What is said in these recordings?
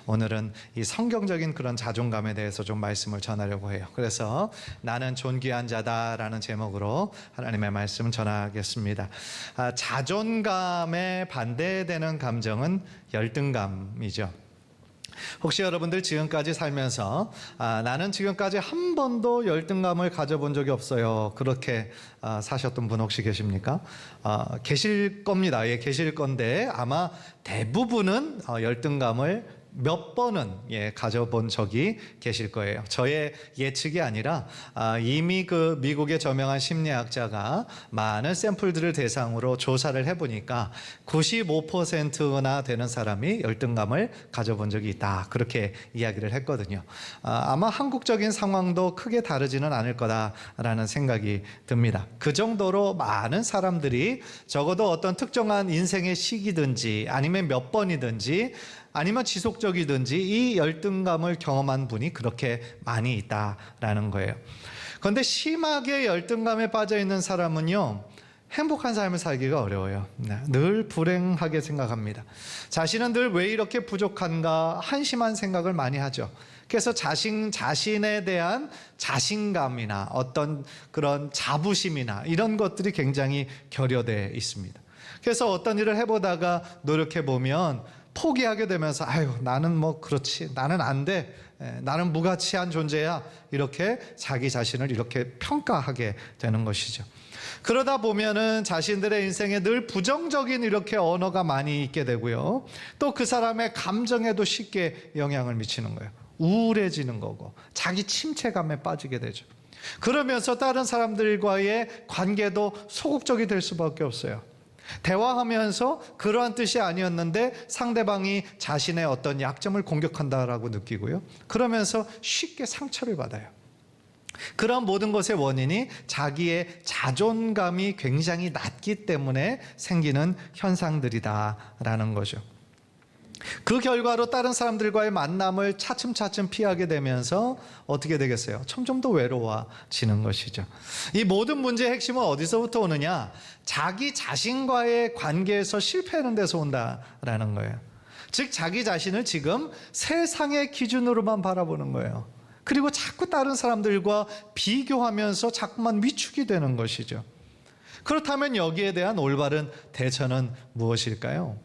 오늘은 이 성경적인 그런 자존감에 대해서 좀 말씀을 전하려고 해요. 그래서 나는 존귀한 자다라는 제목으로 하나님의 말씀 전하겠습니다. 자존감에 반대되는 감정은 열등감이죠. 혹시 여러분들 지금까지 살면서 나는 지금까지 한 번도 열등감을 가져본 적이 없어요, 그렇게 사셨던 분 혹시 계십니까? 계실 겁니다. 예, 계실 건데 아마 대부분은 열등감을 몇 번은 가져본 적이 계실 거예요. 저의 예측이 아니라 이미 그 미국의 저명한 심리학자가 많은 샘플들을 대상으로 조사를 해보니까 95%나 되는 사람이 열등감을 가져본 적이 있다, 그렇게 이야기를 했거든요. 아마 한국적인 상황도 크게 다르지는 않을 거다라는 생각이 듭니다. 그 정도로 많은 사람들이 적어도 어떤 특정한 인생의 시기든지 아니면 몇 번이든지 아니면 지속적이든지 이 열등감을 경험한 분이 그렇게 많이 있다라는 거예요. 그런데 심하게 열등감에 빠져 있는 사람은요, 행복한 삶을 살기가 어려워요. 늘 불행하게 생각합니다. 자신은 늘 왜 이렇게 부족한가 한심한 생각을 많이 하죠. 그래서 자신에 대한 자신감이나 어떤 그런 자부심이나 이런 것들이 굉장히 결여되어 있습니다. 그래서 어떤 일을 해보다가 노력해보면 포기하게 되면서 나는 뭐 그렇지, 나는 안 돼, 나는 무가치한 존재야, 이렇게 자기 자신을 이렇게 평가하게 되는 것이죠. 그러다 보면은 자신들의 인생에 늘 부정적인 이렇게 언어가 많이 있게 되고요, 또 그 사람의 감정에도 쉽게 영향을 미치는 거예요. 우울해지는 거고 자기 침체감에 빠지게 되죠. 그러면서 다른 사람들과의 관계도 소극적이 될 수밖에 없어요. 대화하면서 그러한 뜻이 아니었는데 상대방이 자신의 어떤 약점을 공격한다라고 느끼고요, 그러면서 쉽게 상처를 받아요. 그런 모든 것의 원인이 자기의 자존감이 굉장히 낮기 때문에 생기는 현상들이다라는 거죠. 그 결과로 다른 사람들과의 만남을 차츰차츰 피하게 되면서 어떻게 되겠어요? 점점 더 외로워지는 것이죠. 이 모든 문제의 핵심은 어디서부터 오느냐? 자기 자신과의 관계에서 실패하는 데서 온다라는 거예요. 즉 자기 자신을 지금 세상의 기준으로만 바라보는 거예요. 그리고 자꾸 다른 사람들과 비교하면서 자꾸만 위축이 되는 것이죠. 그렇다면 여기에 대한 올바른 대처는 무엇일까요?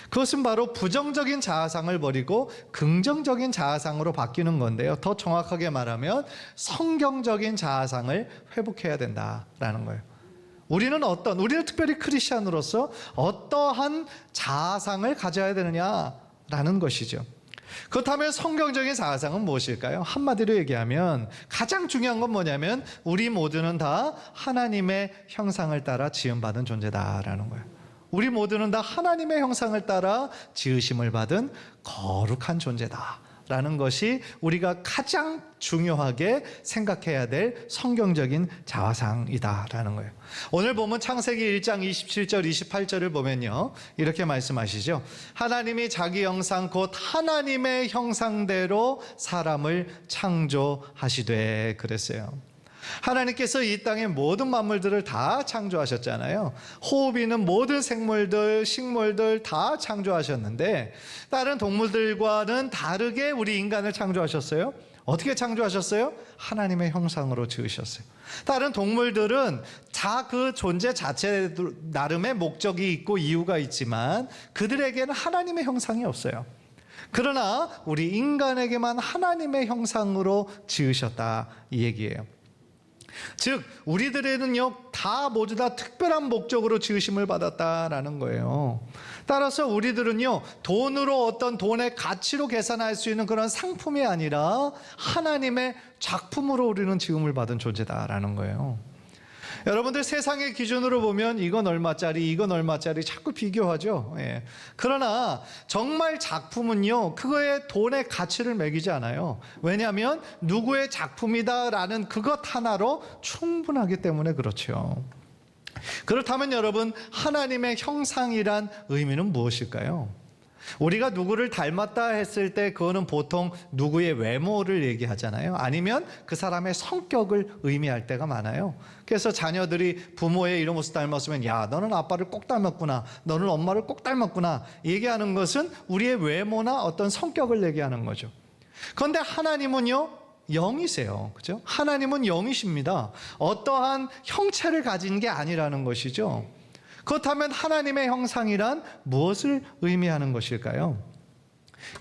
그것은 바로 부정적인 자아상을 버리고 긍정적인 자아상으로 바뀌는 건데요, 더 정확하게 말하면 성경적인 자아상을 회복해야 된다라는 거예요. 우리는 특별히 크리스찬으로서 어떠한 자아상을 가져야 되느냐라는 것이죠. 그렇다면 성경적인 자아상은 무엇일까요? 한마디로 얘기하면 가장 중요한 건 뭐냐면 우리 모두는 다 하나님의 형상을 따라 지음받은 존재다라는 거예요. 우리 모두는 다 하나님의 형상을 따라 지으심을 받은 거룩한 존재다라는 것이 우리가 가장 중요하게 생각해야 될 성경적인 자아상이다라는 거예요. 오늘 보면 창세기 1장 27절 28절을 보면요, 이렇게 말씀하시죠. 하나님이 자기 형상 곧 하나님의 형상대로 사람을 창조하시되 그랬어요. 하나님께서 이 땅의 모든 만물들을 다 창조하셨잖아요. 호흡이 있는 모든 생물들, 식물들 다 창조하셨는데 다른 동물들과는 다르게 우리 인간을 창조하셨어요. 어떻게 창조하셨어요? 하나님의 형상으로 지으셨어요. 다른 동물들은 다 그 존재 자체 나름의 목적이 있고 이유가 있지만 그들에게는 하나님의 형상이 없어요. 그러나 우리 인간에게만 하나님의 형상으로 지으셨다, 이 얘기예요. 즉 우리들에는요 다 모두 다 특별한 목적으로 지으심을 받았다라는 거예요. 따라서 우리들은요 돈으로 어떤 돈의 가치로 계산할 수 있는 그런 상품이 아니라 하나님의 작품으로 우리는 지음을 받은 존재다라는 거예요. 여러분들 세상의 기준으로 보면 이건 얼마짜리, 이건 얼마짜리 자꾸 비교하죠. 그러나 정말 작품은요 그거의 돈의 가치를 매기지 않아요. 왜냐하면 누구의 작품이다라는 그것 하나로 충분하기 때문에 그렇죠. 그렇다면 여러분, 하나님의 형상이란 의미는 무엇일까요? 우리가 누구를 닮았다 했을 때 그거는 보통 누구의 외모를 얘기하잖아요. 아니면 그 사람의 성격을 의미할 때가 많아요. 그래서 자녀들이 부모의 이런 모습 닮았으면 야, 너는 아빠를 꼭 닮았구나, 너는 엄마를 꼭 닮았구나 얘기하는 것은 우리의 외모나 어떤 성격을 얘기하는 거죠. 그런데 하나님은요, 영이세요. 그죠? 하나님은 영이십니다. 어떠한 형체를 가진 게 아니라는 것이죠. 그렇다면 하나님의 형상이란 무엇을 의미하는 것일까요?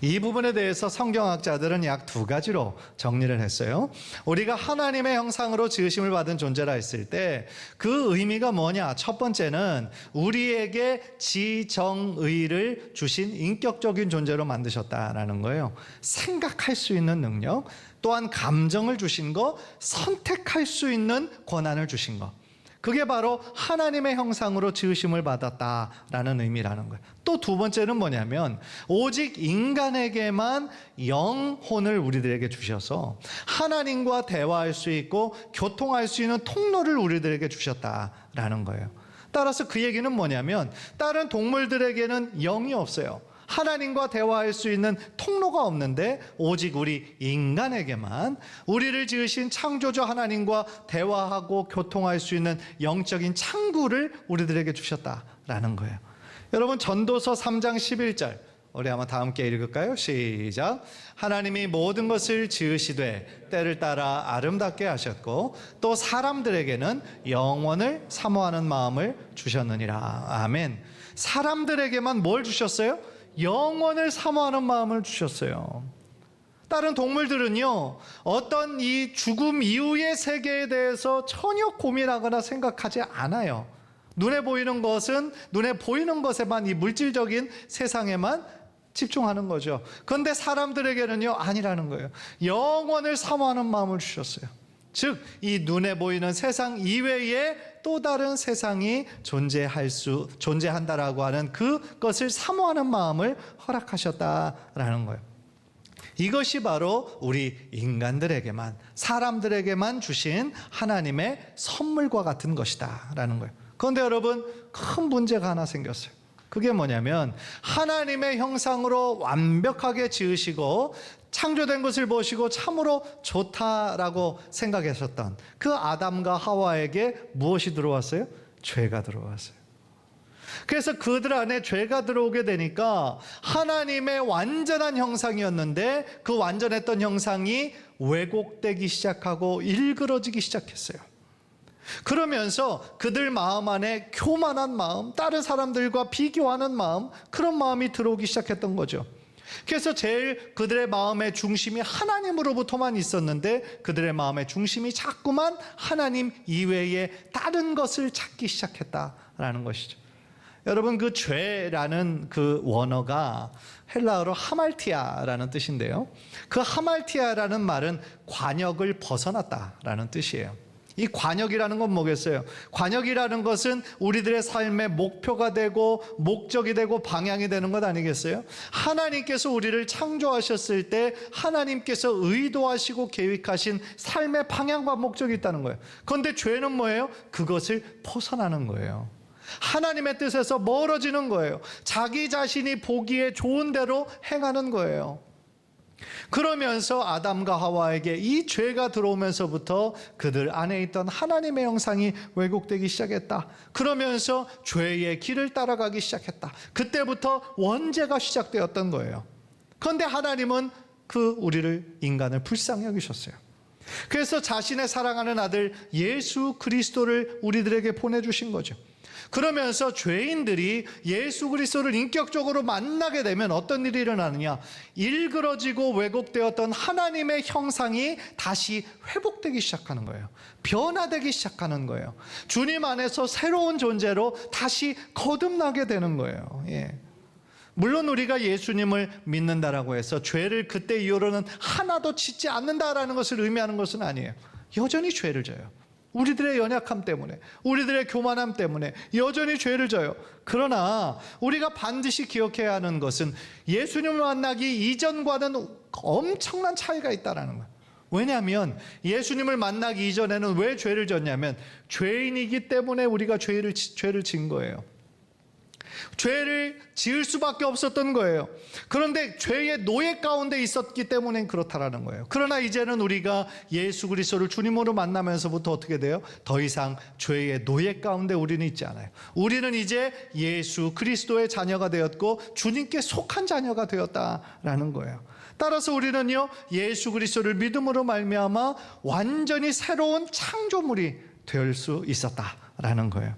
이 부분에 대해서 성경학자들은 약 두 가지로 정리를 했어요. 우리가 하나님의 형상으로 지으심을 받은 존재라 했을 때 그 의미가 뭐냐? 첫 번째는 우리에게 지정의를 주신 인격적인 존재로 만드셨다라는 거예요. 생각할 수 있는 능력, 또한 감정을 주신 거, 선택할 수 있는 권한을 주신 거. 그게 바로 하나님의 형상으로 지으심을 받았다라는 의미라는 거예요. 또 두 번째는 뭐냐면 오직 인간에게만 영혼을 우리들에게 주셔서 하나님과 대화할 수 있고 교통할 수 있는 통로를 우리들에게 주셨다라는 거예요. 따라서 그 얘기는 뭐냐면 다른 동물들에게는 영이 없어요. 하나님과 대화할 수 있는 통로가 없는데 오직 우리 인간에게만 우리를 지으신 창조주 하나님과 대화하고 교통할 수 있는 영적인 창구를 우리들에게 주셨다라는 거예요. 여러분, 전도서 3장 11절 우리 한번 다 함께 읽을까요? 시작. 하나님이 모든 것을 지으시되 때를 따라 아름답게 하셨고 또 사람들에게는 영원을 사모하는 마음을 주셨느니라. 아멘. 사람들에게만 뭘 주셨어요? 영원을 사모하는 마음을 주셨어요. 다른 동물들은요, 어떤 이 죽음 이후의 세계에 대해서 전혀 고민하거나 생각하지 않아요. 눈에 보이는 것에만, 이 물질적인 세상에만 집중하는 거죠. 그런데 사람들에게는요, 아니라는 거예요. 영원을 사모하는 마음을 주셨어요. 즉, 이 눈에 보이는 세상 이외에 또 다른 세상이 존재한다라고 하는 그것을 사모하는 마음을 허락하셨다라는 거예요. 이것이 바로 우리 인간들에게만, 사람들에게만 주신 하나님의 선물과 같은 것이다라는 거예요. 그런데 여러분, 큰 문제가 하나 생겼어요. 그게 뭐냐면 하나님의 형상으로 완벽하게 지으시고 창조된 것을 보시고 참으로 좋다라고 생각하셨던 그 아담과 하와에게 무엇이 들어왔어요? 죄가 들어왔어요. 그래서 그들 안에 죄가 들어오게 되니까 하나님의 완전한 형상이었는데 그 완전했던 형상이 왜곡되기 시작하고 일그러지기 시작했어요. 그러면서 그들 마음 안에 교만한 마음, 다른 사람들과 비교하는 마음, 그런 마음이 들어오기 시작했던 거죠. 그래서 제일 그들의 마음의 중심이 하나님으로부터만 있었는데 그들의 마음의 중심이 자꾸만 하나님 이외에 다른 것을 찾기 시작했다라는 것이죠. 여러분, 그 죄라는 그 원어가 헬라어로 하말티아라는 뜻인데요, 그 하말티아라는 말은 관역을 벗어났다라는 뜻이에요. 이 관역이라는 건 뭐겠어요? 관역이라는 것은 우리들의 삶의 목표가 되고 목적이 되고 방향이 되는 것 아니겠어요? 하나님께서 우리를 창조하셨을 때 하나님께서 의도하시고 계획하신 삶의 방향과 목적이 있다는 거예요. 그런데 죄는 뭐예요? 그것을 벗어나는 거예요. 하나님의 뜻에서 멀어지는 거예요. 자기 자신이 보기에 좋은 대로 행하는 거예요. 그러면서 아담과 하와에게 이 죄가 들어오면서부터 그들 안에 있던 하나님의 형상이 왜곡되기 시작했다. 그러면서 죄의 길을 따라가기 시작했다. 그때부터 원죄가 시작되었던 거예요. 그런데 하나님은 우리를, 인간을 불쌍히 여기셨어요. 그래서 자신의 사랑하는 아들 예수 그리스도를 우리들에게 보내주신 거죠. 그러면서 죄인들이 예수 그리스도를 인격적으로 만나게 되면 어떤 일이 일어나느냐? 일그러지고 왜곡되었던 하나님의 형상이 다시 회복되기 시작하는 거예요. 변화되기 시작하는 거예요. 주님 안에서 새로운 존재로 다시 거듭나게 되는 거예요. 예. 물론 우리가 예수님을 믿는다라고 해서 죄를 그때 이후로는 하나도 짓지 않는다라는 것을 의미하는 것은 아니에요. 여전히 죄를 져요. 우리들의 연약함 때문에, 우리들의 교만함 때문에 여전히 죄를 져요. 그러나 우리가 반드시 기억해야 하는 것은 예수님을 만나기 이전과는 엄청난 차이가 있다는 거예요. 왜냐하면 예수님을 만나기 이전에는 왜 죄를 졌냐면 죄인이기 때문에 우리가 죄를 진 거예요. 죄를 지을 수밖에 없었던 거예요. 그런데 죄의 노예 가운데 있었기 때문에 그렇다라는 거예요. 그러나 이제는 우리가 예수 그리스도를 주님으로 만나면서부터 어떻게 돼요? 더 이상 죄의 노예 가운데 우리는 있지 않아요. 우리는 이제 예수 그리스도의 자녀가 되었고 주님께 속한 자녀가 되었다라는 거예요. 따라서 우리는요, 예수 그리스도를 믿음으로 말미암아 완전히 새로운 창조물이 될 수 있었다라는 거예요.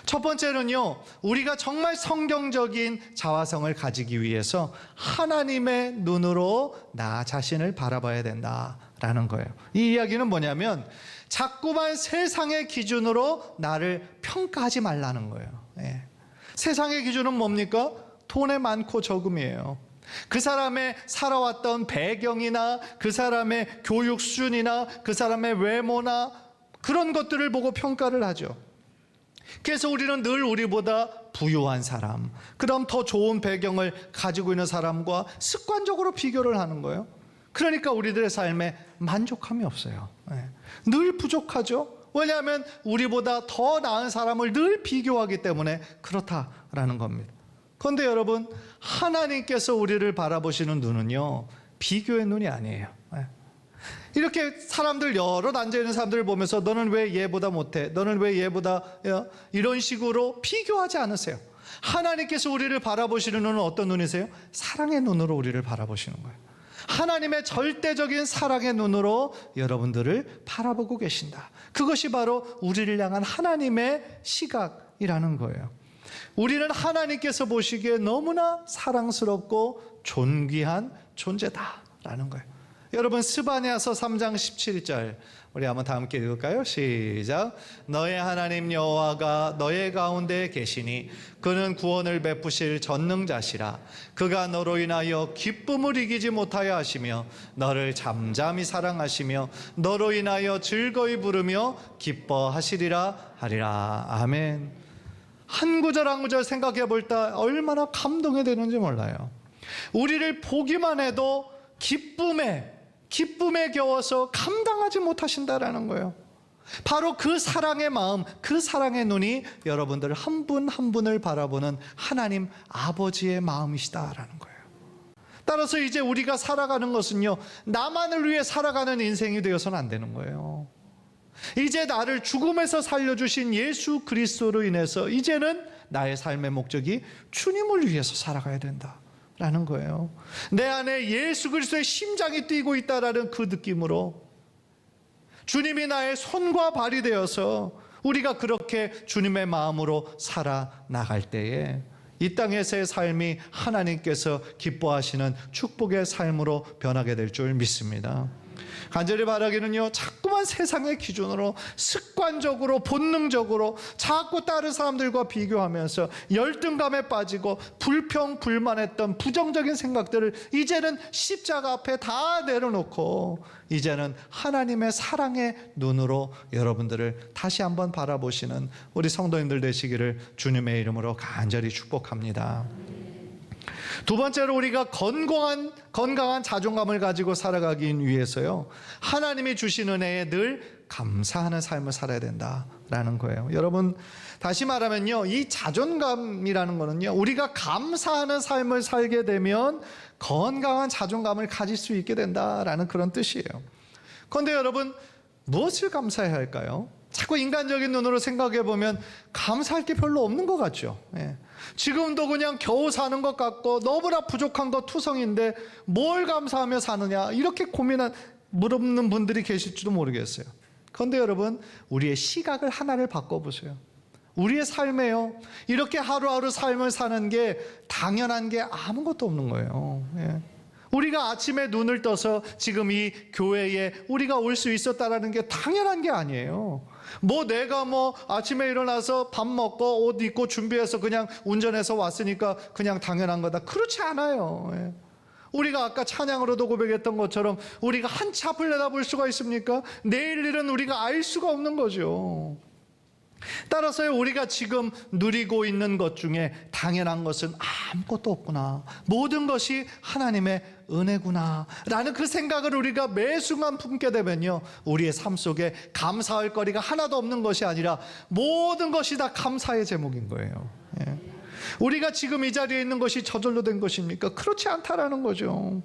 첫 번째는요, 우리가 정말 성경적인 자화성을 가지기 위해서 하나님의 눈으로 나 자신을 바라봐야 된다라는 거예요. 이 이야기는 뭐냐면 자꾸만 세상의 기준으로 나를 평가하지 말라는 거예요. 예. 세상의 기준은 뭡니까? 돈의 많고 적음이에요. 그 사람의 살아왔던 배경이나 그 사람의 교육 수준이나 그 사람의 외모나 그런 것들을 보고 평가를 하죠. 그래서 우리는 늘 우리보다 부유한 사람, 그럼 더 좋은 배경을 가지고 있는 사람과 습관적으로 비교를 하는 거예요. 그러니까 우리들의 삶에 만족함이 없어요. 늘 부족하죠. 왜냐하면 우리보다 더 나은 사람을 늘 비교하기 때문에 그렇다라는 겁니다. 그런데 여러분, 하나님께서 우리를 바라보시는 눈은요, 비교의 눈이 아니에요. 이렇게 사람들 여럿 앉아있는 사람들을 보면서 너는 왜 얘보다 못해? 너는 왜 얘보다 이런 식으로 비교하지 않으세요. 하나님께서 우리를 바라보시는 눈은 어떤 눈이세요? 사랑의 눈으로 우리를 바라보시는 거예요. 하나님의 절대적인 사랑의 눈으로 여러분들을 바라보고 계신다. 그것이 바로 우리를 향한 하나님의 시각이라는 거예요. 우리는 하나님께서 보시기에 너무나 사랑스럽고 존귀한 존재다라는 거예요. 여러분, 스바냐서 3장 17절 우리 한번 다 함께 읽을까요? 시작. 너의 하나님 여호와가 너의 가운데 계시니 그는 구원을 베푸실 전능자시라. 그가 너로 인하여 기쁨을 이기지 못하여 하시며 너를 잠잠히 사랑하시며 너로 인하여 즐거이 부르며 기뻐하시리라 하리라. 아멘. 한 구절 한 구절 생각해 볼 때 얼마나 감동이 되는지 몰라요. 우리를 보기만 해도 기쁨에 겨워서 감당하지 못하신다라는 거예요. 바로 그 사랑의 마음, 그 사랑의 눈이 여러분들 한 분 한 분을 바라보는 하나님 아버지의 마음이시다라는 거예요. 따라서 이제 우리가 살아가는 것은요, 나만을 위해 살아가는 인생이 되어서는 안 되는 거예요. 이제 나를 죽음에서 살려주신 예수 그리스도로 인해서 이제는 나의 삶의 목적이 주님을 위해서 살아가야 된다 라는 거예요. 내 안에 예수 그리스도의 심장이 뛰고 있다라는 그 느낌으로 주님이 나의 손과 발이 되어서 우리가 그렇게 주님의 마음으로 살아나갈 때에 이 땅에서의 삶이 하나님께서 기뻐하시는 축복의 삶으로 변하게 될 줄 믿습니다. 간절히 바라기는요, 자꾸만 세상의 기준으로 습관적으로 본능적으로 자꾸 다른 사람들과 비교하면서 열등감에 빠지고 불평 불만했던 부정적인 생각들을 이제는 십자가 앞에 다 내려놓고 이제는 하나님의 사랑의 눈으로 여러분들을 다시 한번 바라보시는 우리 성도님들 되시기를 주님의 이름으로 간절히 축복합니다. 두 번째로 우리가 건강한 자존감을 가지고 살아가기 위해서요, 하나님이 주신 은혜에 늘 감사하는 삶을 살아야 된다라는 거예요. 여러분, 다시 말하면요, 이 자존감이라는 거는요, 우리가 감사하는 삶을 살게 되면 건강한 자존감을 가질 수 있게 된다라는 그런 뜻이에요. 그런데 여러분, 무엇을 감사해야 할까요? 자꾸 인간적인 눈으로 생각해 보면 감사할 게 별로 없는 것 같죠. 지금도 그냥 겨우 사는 것 같고 너무나 부족한 것 투성인데 뭘 감사하며 사느냐, 이렇게 물어보는 분들이 계실지도 모르겠어요. 그런데 여러분, 우리의 시각을 하나를 바꿔보세요. 우리의 삶에요, 이렇게 하루하루 삶을 사는 게 당연한 게 아무것도 없는 거예요. 우리가 아침에 눈을 떠서 지금 이 교회에 우리가 올 수 있었다라는 게 당연한 게 아니에요. 내가 아침에 일어나서 밥 먹고 옷 입고 준비해서 그냥 운전해서 왔으니까 그냥 당연한 거다, 그렇지 않아요. 우리가 아까 찬양으로도 고백했던 것처럼 우리가 한 치 앞을 내다볼 수가 있습니까? 내일 일은 우리가 알 수가 없는 거죠. 따라서 우리가 지금 누리고 있는 것 중에 당연한 것은 아무것도 없구나, 모든 것이 하나님의 은혜구나 라는 그 생각을 우리가 매 순간 품게 되면요, 우리의 삶 속에 감사할 거리가 하나도 없는 것이 아니라 모든 것이 다 감사의 제목인 거예요. 우리가 지금 이 자리에 있는 것이 저절로 된 것입니까? 그렇지 않다라는 거죠.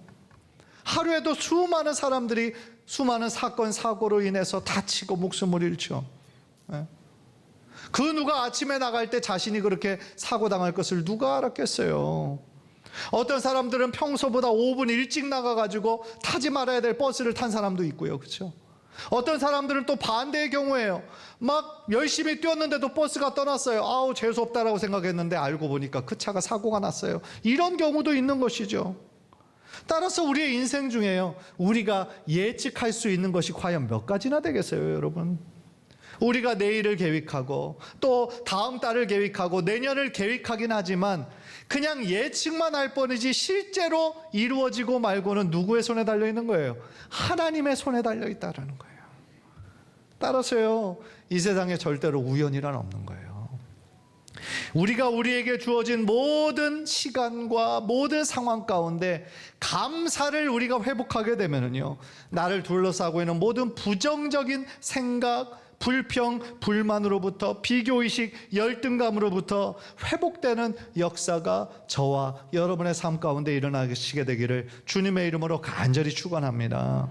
하루에도 수많은 사람들이 수많은 사건 사고로 인해서 다치고 목숨을 잃죠. 그 누가 아침에 나갈 때 자신이 그렇게 사고당할 것을 누가 알았겠어요. 어떤 사람들은 평소보다 5분 일찍 나가가지고 타지 말아야 될 버스를 탄 사람도 있고요. 그렇죠? 어떤 사람들은 또 반대의 경우예요. 막 열심히 뛰었는데도 버스가 떠났어요. 아우 재수없다라고 생각했는데 알고 보니까 그 차가 사고가 났어요. 이런 경우도 있는 것이죠. 따라서 우리의 인생 중에요, 우리가 예측할 수 있는 것이 과연 몇 가지나 되겠어요, 여러분? 우리가 내일을 계획하고 또 다음 달을 계획하고 내년을 계획하긴 하지만 그냥 예측만 할 뿐이지 실제로 이루어지고 말고는 누구의 손에 달려 있는 거예요? 하나님의 손에 달려 있다라는 거예요. 따라서요, 이 세상에 절대로 우연이란 없는 거예요. 우리가 우리에게 주어진 모든 시간과 모든 상황 가운데 감사를 우리가 회복하게 되면은요, 나를 둘러싸고 있는 모든 부정적인 생각, 불평, 불만으로부터, 비교의식, 열등감으로부터 회복되는 역사가 저와 여러분의 삶 가운데 일어나시게 되기를 주님의 이름으로 간절히 축원합니다.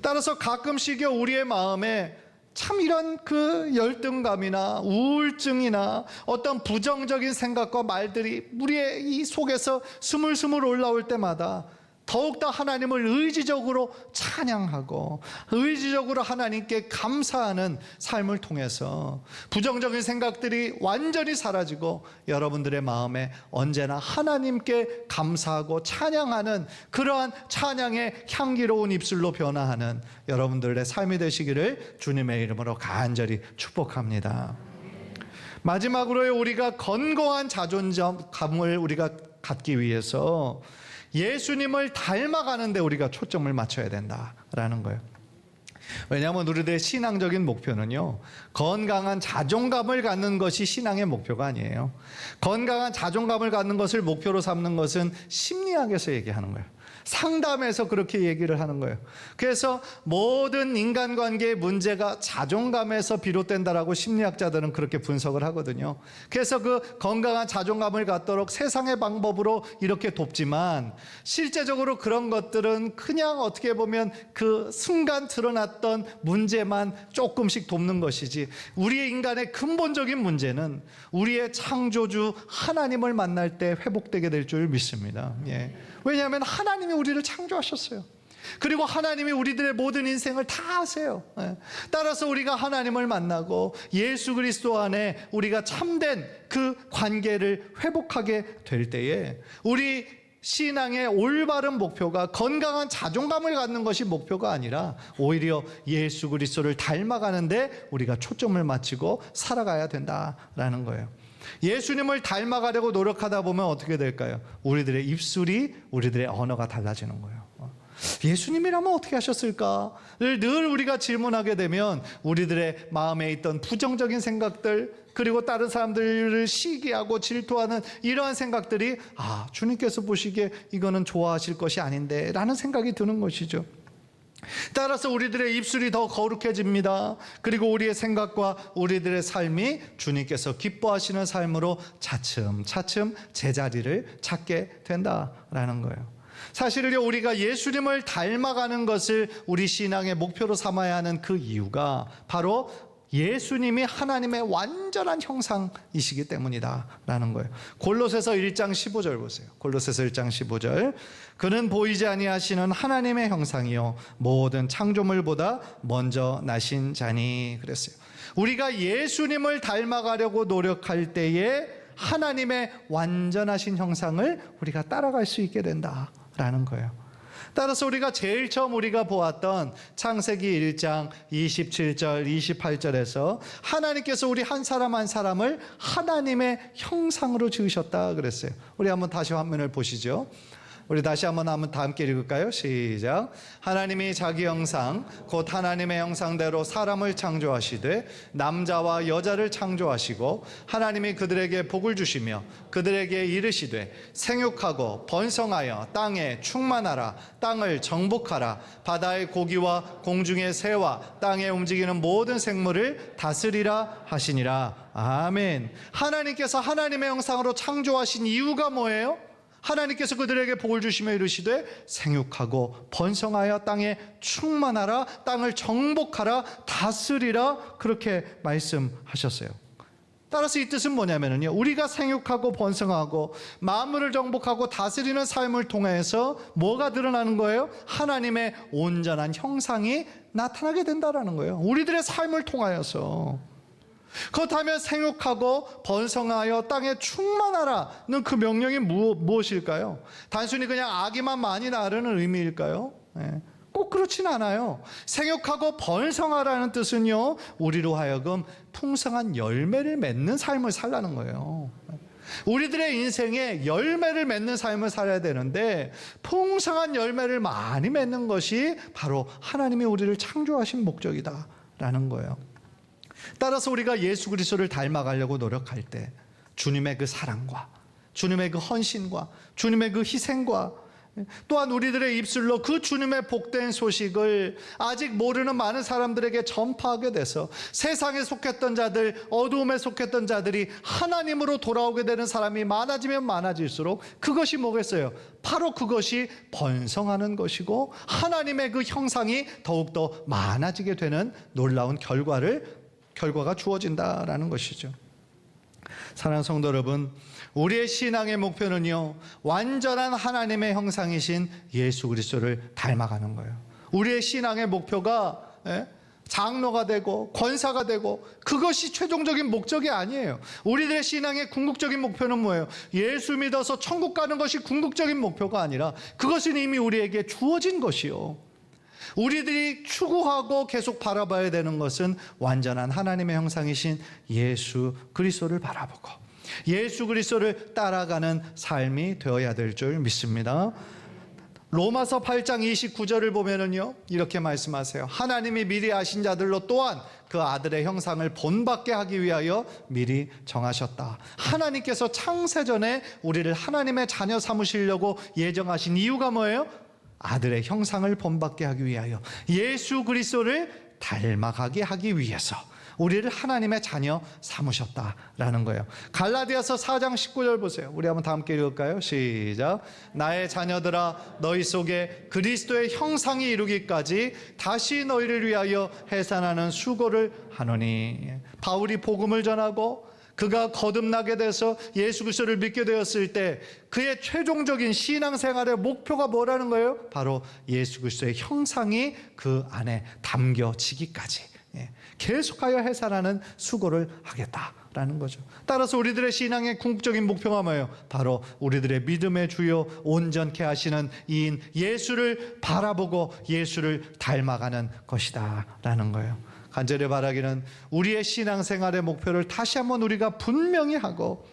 따라서 가끔씩요, 우리의 마음에 참 이런 그 열등감이나 우울증이나 어떤 부정적인 생각과 말들이 우리의 이 속에서 스물스물 올라올 때마다 더욱더 하나님을 의지적으로 찬양하고 의지적으로 하나님께 감사하는 삶을 통해서 부정적인 생각들이 완전히 사라지고 여러분들의 마음에 언제나 하나님께 감사하고 찬양하는 그러한 찬양의 향기로운 입술로 변화하는 여러분들의 삶이 되시기를 주님의 이름으로 간절히 축복합니다. 마지막으로 우리가 건강한 자존감을 우리가 갖기 위해서 예수님을 닮아가는 데 우리가 초점을 맞춰야 된다라는 거예요. 왜냐하면 우리들의 신앙적인 목표는요, 건강한 자존감을 갖는 것이 신앙의 목표가 아니에요. 건강한 자존감을 갖는 것을 목표로 삼는 것은 심리학에서 얘기하는 거예요. 상담에서 그렇게 얘기를 하는 거예요. 그래서 모든 인간관계의 문제가 자존감에서 비롯된다라고 심리학자들은 그렇게 분석을 하거든요. 그래서 그 건강한 자존감을 갖도록 세상의 방법으로 이렇게 돕지만 실제적으로 그런 것들은 그냥 어떻게 보면 그 순간 드러났던 문제만 조금씩 돕는 것이지, 우리의 인간의 근본적인 문제는 우리의 창조주 하나님을 만날 때 회복되게 될 줄 믿습니다. 예. 왜냐하면 하나님이 우리를 창조하셨어요. 그리고 하나님이 우리들의 모든 인생을 다 아세요. 따라서 우리가 하나님을 만나고 예수 그리스도 안에 우리가 참된 그 관계를 회복하게 될 때에 우리 신앙의 올바른 목표가 건강한 자존감을 갖는 것이 목표가 아니라 오히려 예수 그리스도를 닮아가는데 우리가 초점을 맞추고 살아가야 된다라는 거예요. 예수님을 닮아가려고 노력하다 보면 어떻게 될까요? 우리들의 입술이, 우리들의 언어가 달라지는 거예요. 예수님이라면 어떻게 하셨을까를 늘 우리가 질문하게 되면 우리들의 마음에 있던 부정적인 생각들, 그리고 다른 사람들을 시기하고 질투하는 이러한 생각들이 주님께서 보시기에 이거는 좋아하실 것이 아닌데 라는 생각이 드는 것이죠. 따라서 우리들의 입술이 더 거룩해집니다. 그리고 우리의 생각과 우리들의 삶이 주님께서 기뻐하시는 삶으로 차츰차츰 제자리를 찾게 된다라는 거예요. 사실은요, 우리가 예수님을 닮아가는 것을 우리 신앙의 목표로 삼아야 하는 그 이유가 바로 예수님이 하나님의 완전한 형상이시기 때문이다라는 거예요. 골로새서 1장 15절 보세요. 골로새서 1장 15절. 그는 보이지 아니하시는 하나님의 형상이요 모든 창조물보다 먼저 나신 자니 그랬어요. 우리가 예수님을 닮아가려고 노력할 때에 하나님의 완전하신 형상을 우리가 따라갈 수 있게 된다라는 거예요. 따라서 우리가 제일 처음 우리가 보았던 창세기 1장 27절 28절에서 하나님께서 우리 한 사람 한 사람을 하나님의 형상으로 지으셨다 그랬어요. 우리 한번 다시 화면을 보시죠. 우리 다시 한번 다 함께 읽을까요? 시작. 하나님이 자기 형상 곧 하나님의 형상대로 사람을 창조하시되 남자와 여자를 창조하시고 하나님이 그들에게 복을 주시며 그들에게 이르시되 생육하고 번성하여 땅에 충만하라. 땅을 정복하라. 바다의 고기와 공중의 새와 땅에 움직이는 모든 생물을 다스리라 하시니라. 아멘. 하나님께서 하나님의 형상으로 창조하신 이유가 뭐예요? 하나님께서 그들에게 복을 주시며 이르시되 생육하고 번성하여 땅에 충만하라. 땅을 정복하라. 다스리라. 그렇게 말씀하셨어요. 따라서 이 뜻은 뭐냐면요, 우리가 생육하고 번성하고 만물을 정복하고 다스리는 삶을 통해서 뭐가 드러나는 거예요? 하나님의 온전한 형상이 나타나게 된다라는 거예요. 우리들의 삶을 통하여서. 그렇다면 생육하고 번성하여 땅에 충만하라는 그 명령이 무엇일까요? 단순히 그냥 아기만 많이 낳으라는 의미일까요? 꼭 그렇진 않아요. 생육하고 번성하라는 뜻은요, 우리로 하여금 풍성한 열매를 맺는 삶을 살라는 거예요. 우리들의 인생에 열매를 맺는 삶을 살아야 되는데 풍성한 열매를 많이 맺는 것이 바로 하나님이 우리를 창조하신 목적이다라는 거예요. 따라서 우리가 예수 그리스도를 닮아가려고 노력할 때 주님의 그 사랑과 주님의 그 헌신과 주님의 그 희생과 또한 우리들의 입술로 그 주님의 복된 소식을 아직 모르는 많은 사람들에게 전파하게 돼서 세상에 속했던 자들, 어두움에 속했던 자들이 하나님으로 돌아오게 되는 사람이 많아지면 많아질수록 그것이 뭐겠어요? 바로 그것이 번성하는 것이고 하나님의 그 형상이 더욱더 많아지게 되는 놀라운 결과가 주어진다라는 것이죠. 사랑하는 성도 여러분, 우리의 신앙의 목표는요, 완전한 하나님의 형상이신 예수 그리스도를 닮아가는 거예요. 우리의 신앙의 목표가 장로가 되고 권사가 되고 그것이 최종적인 목적이 아니에요. 우리들의 신앙의 궁극적인 목표는 뭐예요? 예수 믿어서 천국 가는 것이 궁극적인 목표가 아니라 그것은 이미 우리에게 주어진 것이요, 우리들이 추구하고 계속 바라봐야 되는 것은 완전한 하나님의 형상이신 예수 그리스도를 바라보고 예수 그리스도를 따라가는 삶이 되어야 될 줄 믿습니다. 로마서 8장 29절을 보면은요, 이렇게 말씀하세요. 하나님이 미리 아신 자들로 또한 그 아들의 형상을 본받게 하기 위하여 미리 정하셨다. 하나님께서 창세전에 우리를 하나님의 자녀 삼으시려고 예정하신 이유가 뭐예요? 아들의 형상을 본받게 하기 위하여, 예수 그리스도를 닮아가게 하기 위해서 우리를 하나님의 자녀 삼으셨다라는 거예요. 갈라디아서 4장 19절 보세요. 우리 한번 다 함께 읽을까요? 시작. 나의 자녀들아, 너희 속에 그리스도의 형상이 이루기까지 다시 너희를 위하여 해산하는 수고를 하노니. 바울이 복음을 전하고 그가 거듭나게 돼서 예수 그리스도를 믿게 되었을 때 그의 최종적인 신앙생활의 목표가 뭐라는 거예요? 바로 예수 그리스도의 형상이 그 안에 담겨지기까지 계속하여 해산하는 수고를 하겠다라는 거죠. 따라서 우리들의 신앙의 궁극적인 목표가 뭐예요? 바로 우리들의 믿음의 주요 온전케 하시는 이인 예수를 바라보고 예수를 닮아가는 것이다라는 거예요. 간절히 바라기는 우리의 신앙생활의 목표를 다시 한번 우리가 분명히 하고,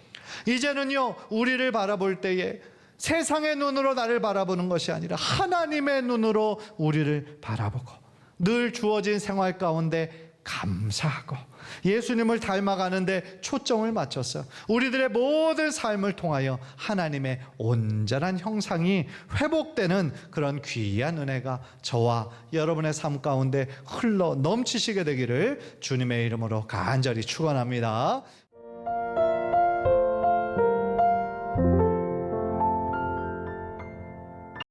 이제는요, 우리를 바라볼 때에 세상의 눈으로 나를 바라보는 것이 아니라 하나님의 눈으로 우리를 바라보고 늘 주어진 생활 가운데 감사하고 예수님을 닮아가는데 초점을 맞춰서 우리들의 모든 삶을 통하여 하나님의 온전한 형상이 회복되는 그런 귀한 은혜가 저와 여러분의 삶 가운데 흘러 넘치시게 되기를 주님의 이름으로 간절히 축원합니다.